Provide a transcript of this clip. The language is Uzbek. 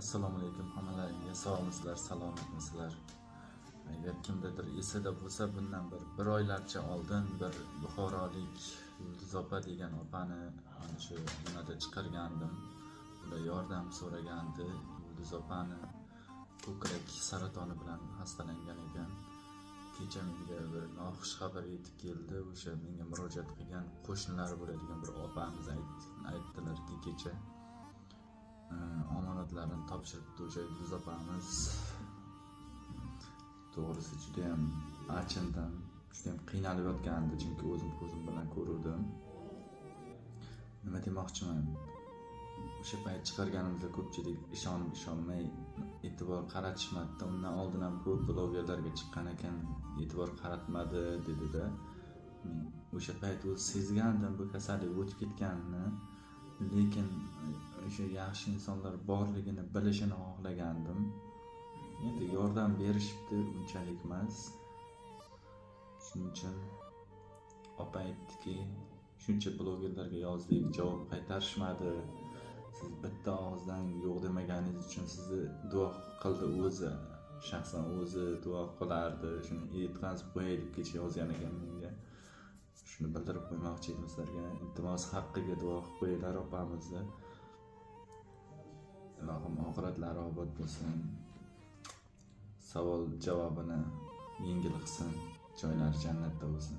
Assalomu alaykum hammalaringga, sog'misizlar, salomatmisizlar? Agar kimdadir esida bo'lsa, bundan bir oylarcha oldin bir buxorolik Yulduz opa degan opani mana shu nimada chiqargandim. Ular yordam so'ragandi. Yulduz opani ko'krak saratoni bilan hastalangan ekan. Kecha menga bir noxush xabar yetib keldi. O'sha menga murojaat qilgan qo'shnilari bo'ladigan bir opamiz aytdilarki, kecha omonatlarini topshiribdi o'sha Yulduz opamiz. To'g'risi juda ham achindim, juda ham qiynalib yotgandi, chunki o'zim ko'zim bilan ko'rdim. Nima demoqchiman? O'sha payt chiqarganimizda ko'pchilik ishonmay e'tibor qaratishmadi. Undan oldin ham ko'p blogerlarga chiqqan ekan, e'tibor qaratmadi dedi-da. Men o'sha payt o'z sezgandim bu kasallik o'tib ketganini, lekin o'sha yaxshi insonlar borligini bilishini xohlagandim. Endi yordam berishibdi, unchalik emas. Shuning uchun opa aytdiki, shuncha blogerlarga yozdik, javob qaytarishmadi. Siz bitta og'izdan yo'q demaganingiz uchun sizni duo qildi o'zi. Shaxsan o'zi duo qilardi. Shuni yetkazib qo'yay deb kecha yozgan ekan menga. Shuni bildirib qo'ymoqchi edim sizlarga. Iltimos haqqiga duo qilib qo'yinglar opamizni. Ilohim oxiratlari obod bo'lsin. Savol javobini yengil qilsin, joylari jannatda bo'lsin.